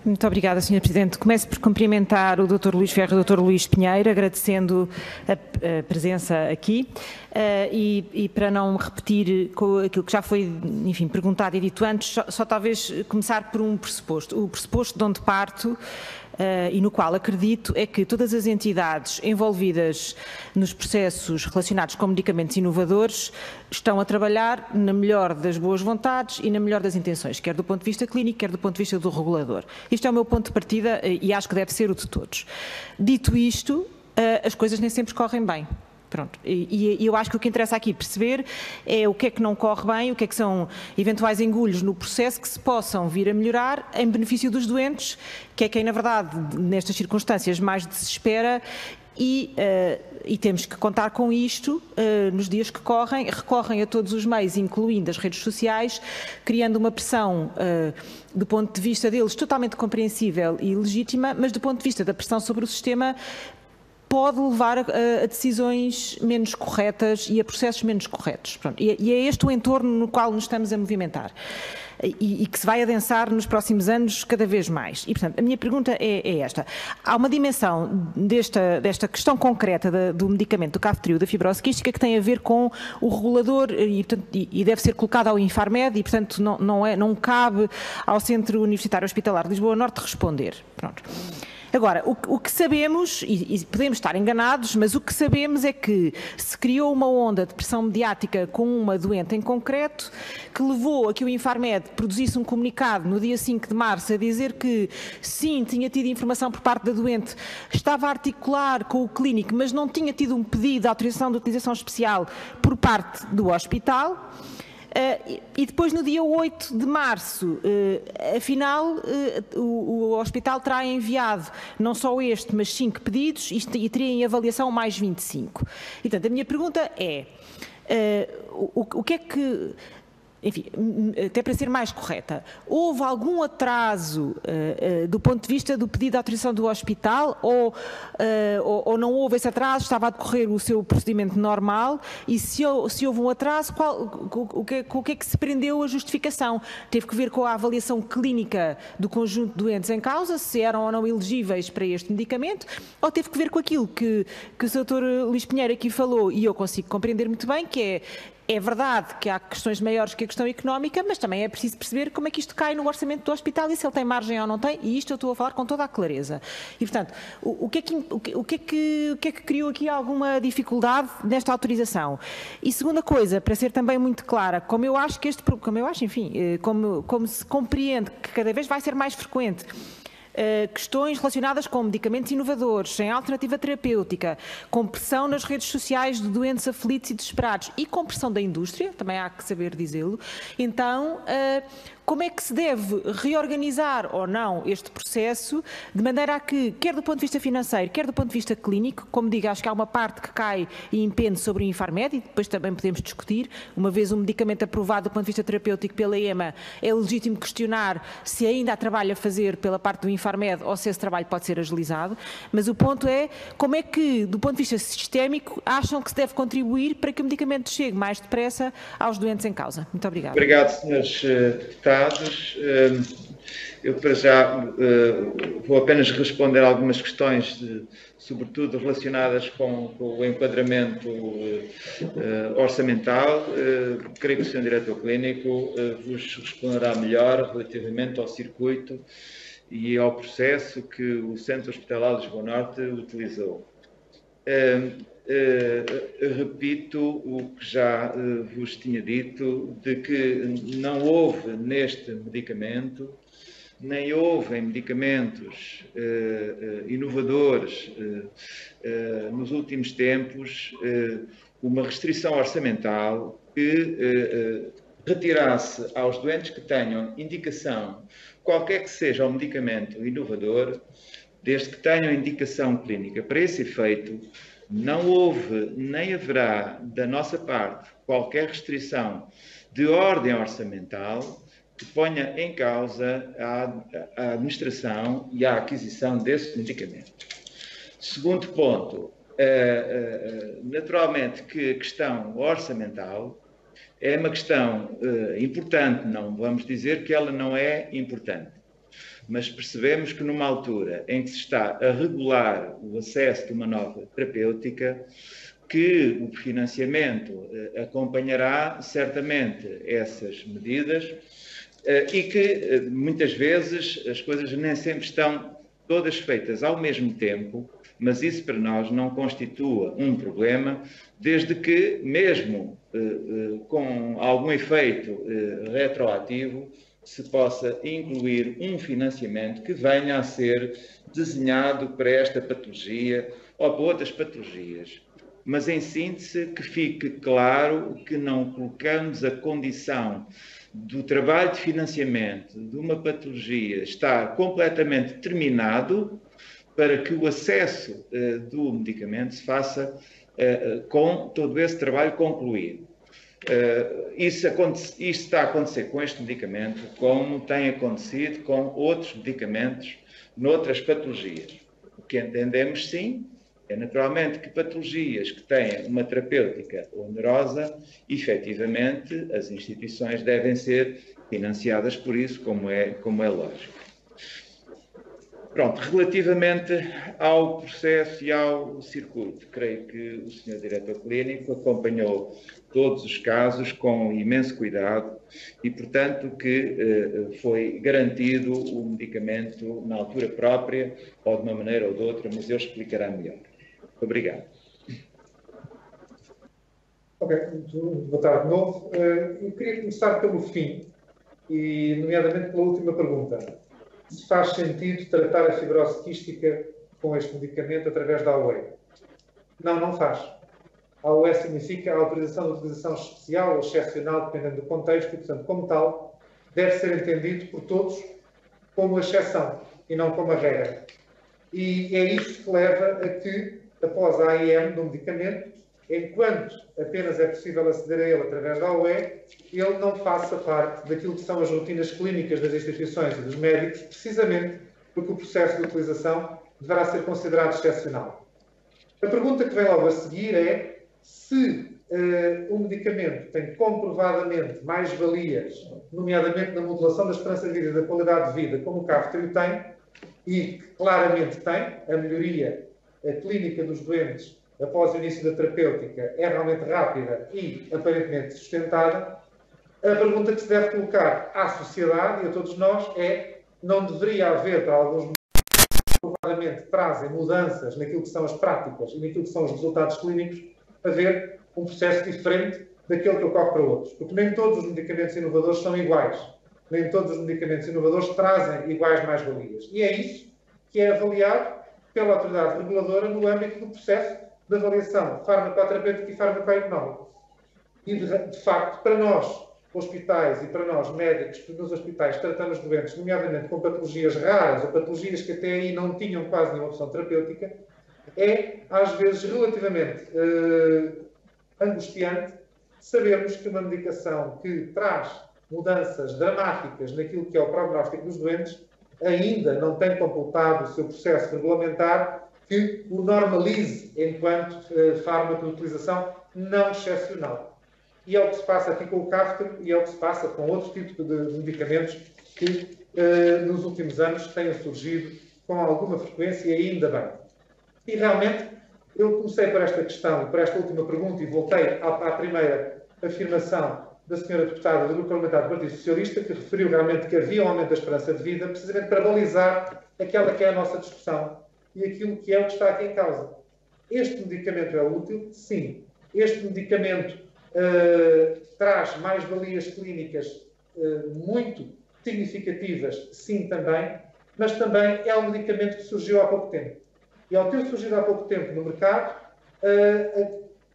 Muito obrigada, Sra. Presidente. Começo por cumprimentar o Dr. Luís Ferro e o Dr. Luís Pinheiro, agradecendo a presença aqui e para não repetir aquilo que já foi, enfim, perguntado e dito antes, só talvez começar por um pressuposto. O pressuposto de onde parto e no qual acredito é que todas as entidades envolvidas nos processos relacionados com medicamentos inovadores estão a trabalhar na melhor das boas vontades e na melhor das intenções, quer do ponto de vista clínico, quer do ponto de vista do regulador. Isto é o meu ponto de partida e acho que deve ser o de todos. Dito isto, as coisas nem sempre correm bem. Pronto. E eu acho que o que interessa aqui perceber é o que é que não corre bem, o que é que são eventuais engulhos no processo que se possam vir a melhorar em benefício dos doentes, que é quem, na verdade, nestas circunstâncias mais desespera e temos que contar com isto nos dias que correm, recorrem a todos os meios, incluindo as redes sociais, criando uma pressão do ponto de vista deles totalmente compreensível e legítima, mas do ponto de vista da pressão sobre o sistema pode levar a decisões menos corretas e a processos menos corretos. Pronto. E é este o entorno no qual nos estamos a movimentar e que se vai adensar nos próximos anos cada vez mais. E, portanto, a minha pergunta é esta. Há uma dimensão desta questão concreta do medicamento do Kaftrio, da fibrose quística, que tem a ver com o regulador e deve ser colocado ao Infarmed e, portanto, não cabe ao Centro Universitário Hospitalar de Lisboa Norte responder. Pronto. Agora, o que sabemos, e podemos estar enganados, mas o que sabemos é que se criou uma onda de pressão mediática com uma doente em concreto, que levou a que o Infarmed produzisse um comunicado no dia 5 de março a dizer que sim, tinha tido informação por parte da doente, estava a articular com o clínico, mas não tinha tido um pedido de autorização de utilização especial por parte do hospital. E depois, no dia 8 de março, afinal, o hospital terá enviado não só este, mas 5 pedidos e teria em avaliação mais 25. E, portanto, a minha pergunta é, o que é que... Enfim, até para ser mais correta, houve algum atraso do ponto de vista do pedido de autorização do hospital ou não houve esse atraso, estava a decorrer o seu procedimento normal e se houve um atraso, o que é que se prendeu a justificação? Teve que ver com a avaliação clínica do conjunto de doentes em causa, se eram ou não elegíveis para este medicamento, ou teve que ver com aquilo que o Dr. Luís Pinheiro aqui falou e eu consigo compreender muito bem, que é verdade que há questões maiores que a questão económica, mas também é preciso perceber como é que isto cai no orçamento do hospital e se ele tem margem ou não tem, e isto eu estou a falar com toda a clareza. E, portanto, o que é que criou aqui alguma dificuldade nesta autorização? E segunda coisa, para ser também muito clara, como se compreende que cada vez vai ser mais frequente questões relacionadas com medicamentos inovadores, sem alternativa terapêutica, com pressão nas redes sociais de doentes aflitos e desesperados e com pressão da indústria, também há que saber dizê-lo, então como é que se deve reorganizar ou não este processo de maneira a que, quer do ponto de vista financeiro, quer do ponto de vista clínico, como digo, acho que há uma parte que cai e impende sobre o Infarmed e depois também podemos discutir, uma vez um medicamento aprovado do ponto de vista terapêutico pela EMA, é legítimo questionar se ainda há trabalho a fazer pela parte do Infarmed ou se esse trabalho pode ser agilizado, mas o ponto é como é que, do ponto de vista sistémico, acham que se deve contribuir para que o medicamento chegue mais depressa aos doentes em causa. Muito obrigada. Obrigado, senhores deputados. Eu, para já, vou apenas responder a algumas questões, sobretudo relacionadas com o enquadramento orçamental. Creio que o Sr. Diretor Clínico vos responderá melhor relativamente ao circuito e ao processo que o Centro Hospitalar de Lisboa Norte utilizou. Repito o que já vos tinha dito, de que não houve neste medicamento, nem houve em medicamentos inovadores nos últimos tempos, uma restrição orçamental que retirasse aos doentes que tenham indicação, qualquer que seja o medicamento inovador, desde que tenham indicação clínica para esse efeito, não houve nem haverá da nossa parte qualquer restrição de ordem orçamental que ponha em causa a administração e a aquisição desse medicamento. Segundo ponto, naturalmente que a questão orçamental é uma questão importante, não vamos dizer que ela não é importante. mas percebemos que numa altura em que se está a regular o acesso de uma nova terapêutica, que o financiamento acompanhará certamente essas medidas e que muitas vezes as coisas nem sempre estão todas feitas ao mesmo tempo, mas isso para nós não constitua um problema, desde que, mesmo com algum efeito retroativo, se possa incluir um financiamento que venha a ser desenhado para esta patologia ou para outras patologias. Mas, em síntese, que fique claro que não colocamos a condição do trabalho de financiamento de uma patologia estar completamente terminado para que o acesso do medicamento se faça com todo esse trabalho concluído. Isso está a acontecer com este medicamento, como tem acontecido com outros medicamentos noutras patologias. O que entendemos, sim, é naturalmente que patologias que têm uma terapêutica onerosa, efetivamente, as instituições devem ser financiadas por isso, como é lógico. Pronto, relativamente ao processo e ao circuito, creio que o Sr. Diretor Clínico acompanhou todos os casos com imenso cuidado e, portanto, que foi garantido o medicamento na altura própria, ou de uma maneira ou de outra, mas ele explicará melhor. Obrigado. Ok, muito boa tarde de novo. Eu queria começar pelo fim, e nomeadamente pela última pergunta. Se faz sentido tratar a fibrose quística com este medicamento através da AOE? Não, não faz. A AOE significa a autorização de utilização especial ou excepcional, dependendo do contexto, e, portanto, como tal, deve ser entendido por todos como a exceção e não como a regra. E é isso que leva a que, após a AIM do medicamento, enquanto apenas é possível aceder a ele através da AOE, ele não faça parte daquilo que são as rotinas clínicas das instituições e dos médicos, precisamente porque o processo de utilização deverá ser considerado excepcional. A pergunta que vem logo a seguir é se o medicamento tem comprovadamente mais valias, nomeadamente na modulação da esperança de vida e da qualidade de vida, como o Kaftrio tem, e claramente tem, a melhoria clínica dos doentes após o início da terapêutica é realmente rápida e aparentemente sustentada. A pergunta que se deve colocar à sociedade e a todos nós é: não deveria haver, para alguns que provadamente trazem mudanças naquilo que são as práticas e naquilo que são os resultados clínicos, haver um processo diferente daquele que ocorre para outros? Porque nem todos os medicamentos inovadores são iguais. Nem todos os medicamentos inovadores trazem iguais mais-valias. E é isso que é avaliado pela autoridade reguladora no âmbito do processo de avaliação farmacoterapêutica e farmacoeconómica. E, de facto, para nós, hospitais, e para nós, médicos, que nos hospitais tratamos doentes, nomeadamente com patologias raras ou patologias que até aí não tinham quase nenhuma opção terapêutica, é, às vezes, relativamente angustiante sabermos que uma medicação que traz mudanças dramáticas naquilo que é o prognóstico dos doentes ainda não tem completado o seu processo regulamentar que o normalize enquanto fármaco de utilização não excepcional. E é o que se passa aqui com o Kaftrio e é o que se passa com outros tipos de medicamentos que nos últimos anos têm surgido com alguma frequência e ainda bem. E realmente eu comecei por esta questão, por esta última pergunta e voltei à primeira afirmação da senhora deputada do Grupo Parlamentar do Partido Socialista, que referiu realmente que havia um aumento da esperança de vida, precisamente para balizar aquela que é a nossa discussão e aquilo que é o que está aqui em causa. Este medicamento é útil? Sim. Este medicamento traz mais-valias clínicas muito significativas? Sim, também. Mas também é um medicamento que surgiu há pouco tempo. E ao ter surgido há pouco tempo no mercado,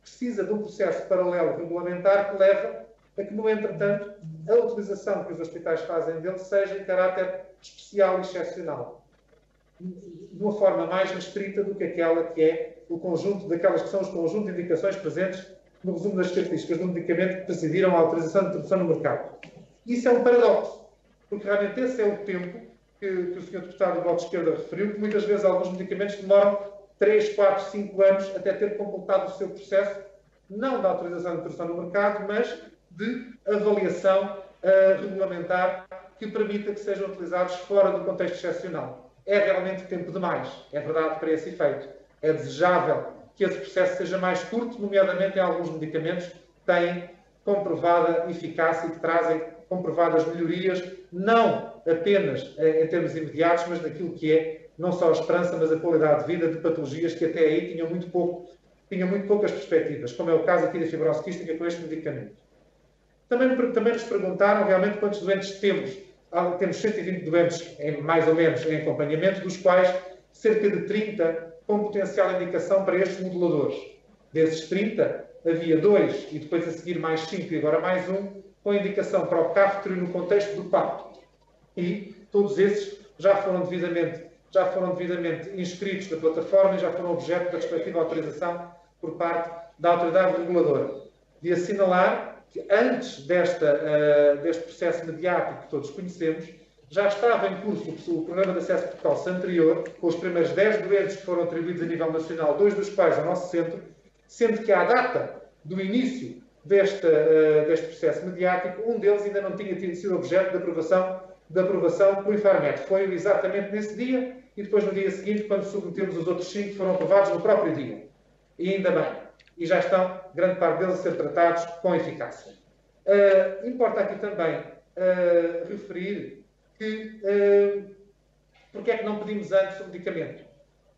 precisa de um processo paralelo regulamentar que leva a que, no entretanto, a utilização que os hospitais fazem dele seja em caráter especial e excepcional. De uma forma mais restrita do que aquela que é o conjunto daquelas que são os conjuntos de indicações presentes no resumo das características do medicamento que presidiram a autorização de introdução no mercado. Isso é um paradoxo, porque realmente esse é o tempo que o Sr. Deputado do Bloco de Esquerda referiu, que muitas vezes alguns medicamentos demoram 3, 4, 5 anos até ter completado o seu processo, não da autorização de introdução no mercado, mas de avaliação regulamentar que permita que sejam utilizados fora do contexto excepcional. É realmente tempo demais, é verdade, para esse efeito. É desejável que esse processo seja mais curto, nomeadamente em alguns medicamentos que têm comprovada eficácia e que trazem comprovadas melhorias, não apenas em termos imediatos, mas naquilo que é não só a esperança, mas a qualidade de vida de patologias que até aí tinham muito poucas perspectivas, como é o caso aqui da fibrose quística com este medicamento. Também nos perguntaram, realmente, quantos doentes temos. Temos 120 doentes, mais ou menos, em acompanhamento, dos quais cerca de 30 com potencial indicação para estes moduladores. Desses 30, havia 2 e depois a seguir mais 5 e agora mais 1, com indicação para o CAFTRI no contexto do PAP. E todos esses já foram devidamente inscritos na plataforma e já foram objeto da respectiva autorização por parte da autoridade reguladora. De assinalar que antes deste processo mediático que todos conhecemos, já estava em curso o programa de acesso precoce anterior, com os primeiros 10 doentes que foram atribuídos a nível nacional, 2 dos quais ao nosso centro, sendo que à data do início deste processo mediático, um deles ainda não tinha sido objeto de aprovação pelo Infarmed. Foi exatamente nesse dia e depois no dia seguinte, quando submetemos os outros 5 que foram aprovados no próprio dia. E ainda bem. E já estão, grande parte deles, a ser tratados com eficácia. Importa aqui também referir que porque é que não pedimos antes o medicamento.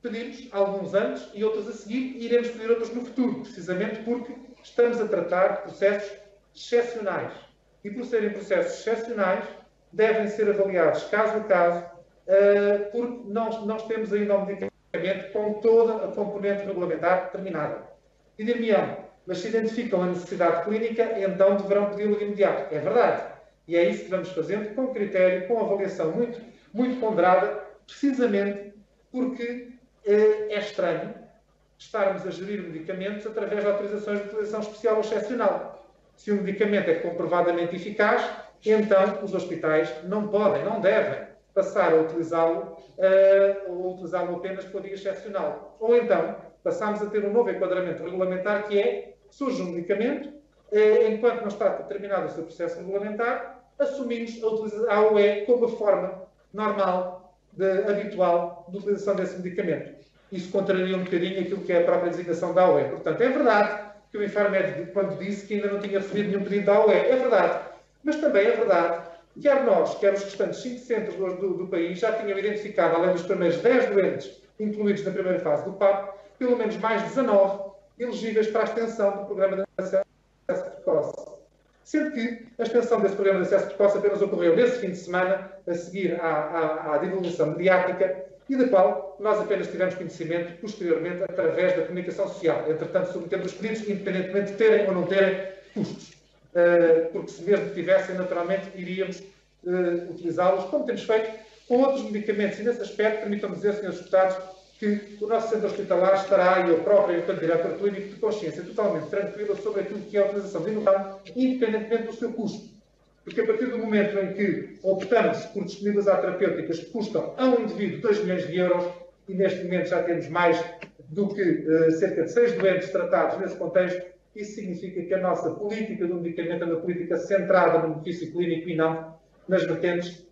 Pedimos alguns antes e outros a seguir e iremos pedir outros no futuro, precisamente porque estamos a tratar de processos excepcionais. E por serem processos excepcionais, devem ser avaliados caso a caso, porque nós temos ainda o medicamento com toda a componente regulamentar determinada. E dir-me-ão, mas se identificam a necessidade clínica, então deverão pedi-lo de imediato. É verdade. E é isso que vamos fazendo com critério, com avaliação muito, muito ponderada, precisamente porque é estranho estarmos a gerir medicamentos através de autorizações de utilização especial ou excepcional. Se o medicamento é comprovadamente eficaz, então os hospitais não podem, não devem passar a utilizá-lo apenas por via excepcional. Ou então, passamos a ter um novo enquadramento regulamentar que é, surge um medicamento, enquanto não está terminado o seu processo regulamentar, assumimos a AOE como a forma normal, habitual de utilização desse medicamento. Isso contraria um bocadinho aquilo que é a própria designação da AOE. Portanto, é verdade que o Infarmed, quando disse que ainda não tinha recebido nenhum pedido da AOE, é verdade. Mas também é verdade que quer nós, quer os restantes 5 centros do país, já tinham identificado, além dos primeiros 10 doentes incluídos na primeira fase do PAP, pelo menos mais 19 elegíveis para a extensão do programa de acesso precoce. Sendo que a extensão desse programa de acesso precoce apenas ocorreu nesse fim de semana, a seguir à divulgação mediática, e da qual nós apenas tivemos conhecimento posteriormente através da comunicação social. Entretanto, submetemos os pedidos, independentemente de terem ou não terem custos. Porque se mesmo tivessem, naturalmente, iríamos utilizá-los, como temos feito com outros medicamentos. E nesse aspecto, permitam-me dizer, senhores deputados, que o nosso centro hospitalar estará, e eu próprio, enquanto diretor clínico, de consciência totalmente tranquila sobre aquilo que é a utilização de inovação, independentemente do seu custo. Porque a partir do momento em que optamos por disponibilizar terapêuticas que custam a um indivíduo 2 milhões de euros, e neste momento já temos mais do que cerca de 6 doentes tratados nesse contexto, isso significa que a nossa política do medicamento é uma política centrada no benefício clínico e não nas vertentes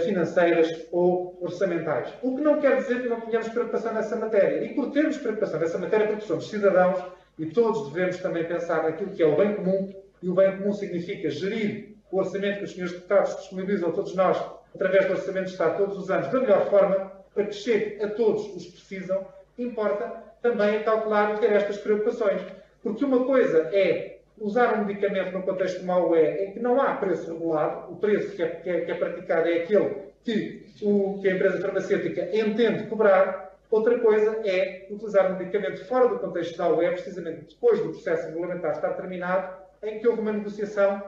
financeiras ou orçamentais. O que não quer dizer que não tenhamos preocupação nessa matéria. E por termos preocupação nessa matéria, porque somos cidadãos e todos devemos também pensar naquilo que é o bem comum, e o bem comum significa gerir o orçamento que os senhores deputados disponibilizam a todos nós, através do Orçamento de Estado, todos os anos, da melhor forma, para que chegue a todos os que precisam, importa também calcular e ter estas preocupações. Porque uma coisa é usar um medicamento num contexto como a AOE, em que não há preço regulado, o preço que é praticado é aquele que a empresa farmacêutica entende cobrar. Outra coisa é utilizar um medicamento fora do contexto da AOE, precisamente depois do processo regulamentar estar terminado, em que houve uma negociação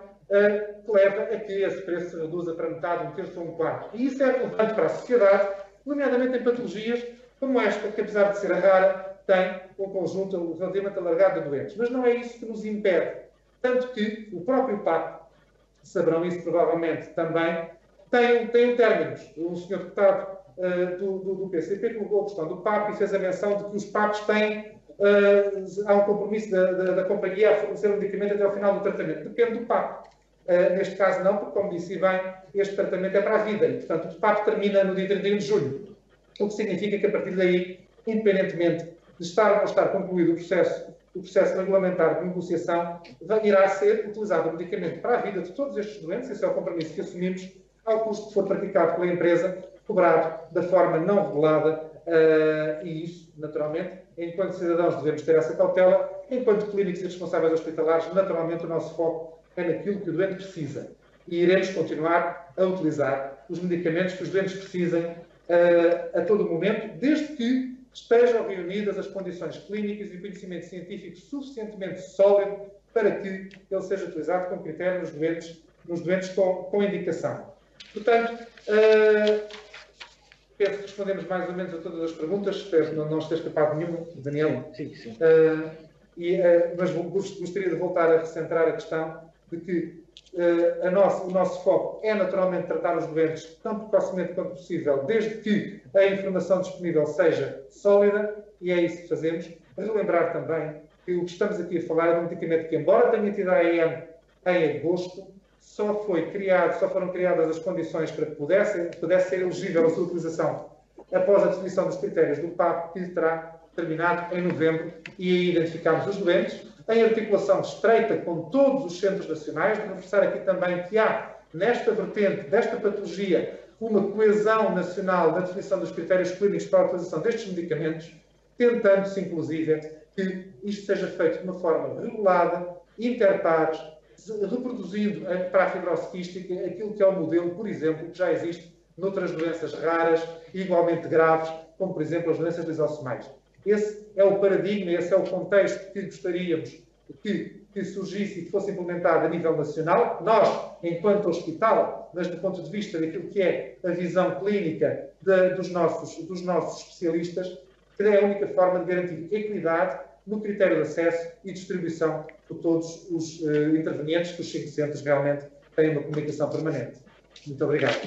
que leva a que esse preço se reduza para metade, um terço ou um quarto. E isso é relevante para a sociedade, nomeadamente em patologias como esta, que apesar de ser rara, tem um conjunto relativamente alargado de doentes. Mas não é isso que nos impede. Tanto que o próprio PAP, saberão isso provavelmente também, tem términos. O senhor deputado do PCP colocou a questão do PAP e fez a menção de que os PAPs têm, há um compromisso da companhia a fornecer o medicamento até ao final do tratamento. Depende do PAP. Neste caso não, porque, como disse bem, este tratamento é para a vida e, portanto, o PAP termina no dia 31 de julho. O que significa que, a partir daí, independentemente de estar ou não estar concluído o processo regulamentar de negociação, irá ser utilizado o medicamento para a vida de todos estes doentes, esse é o compromisso que assumimos, ao custo que for praticado pela empresa, cobrado da forma não regulada, e isso, naturalmente, enquanto cidadãos devemos ter essa cautela, enquanto clínicos e responsáveis hospitalares, naturalmente o nosso foco é naquilo que o doente precisa. E iremos continuar a utilizar os medicamentos que os doentes precisem a todo momento, desde que estejam reunidas as condições clínicas e o conhecimento científico suficientemente sólido para que ele seja utilizado com critério nos doentes com indicação. Portanto, penso que respondemos mais ou menos a todas as perguntas, espero não esteja escapado nenhuma, Daniel. Sim, sim. Mas gostaria de voltar a recentrar a questão de que o nosso foco é naturalmente tratar os doentes tão precocemente quanto possível, desde que a informação disponível seja sólida, e é isso que fazemos. Relembrar também que o que estamos aqui a falar é de um medicamento que, embora tenha tido a AEM em agosto, só foram criadas as condições para que pudesse ser elegível a sua utilização após a definição dos critérios do PAP, que terá terminado em novembro, e aí identificámos os doentes, em articulação estreita com todos os centros nacionais. Vou reforçar aqui também que há, nesta vertente desta patologia, uma coesão nacional na definição dos critérios clínicos para a utilização destes medicamentos, tentando-se, inclusive, que isto seja feito de uma forma regulada, interpares, reproduzindo para a fibrose quística aquilo que é o modelo, por exemplo, que já existe noutras doenças raras e igualmente graves, como, por exemplo, as doenças lisosomais. Esse é o paradigma, esse é o contexto que gostaríamos que surgisse e que fosse implementado a nível nacional. Nós, enquanto hospital, mas do ponto de vista daquilo que é a visão clínica dos nossos especialistas, que é a única forma de garantir equidade no critério de acesso e distribuição por todos os intervenientes, que os 5 centros realmente têm uma comunicação permanente. Muito obrigado.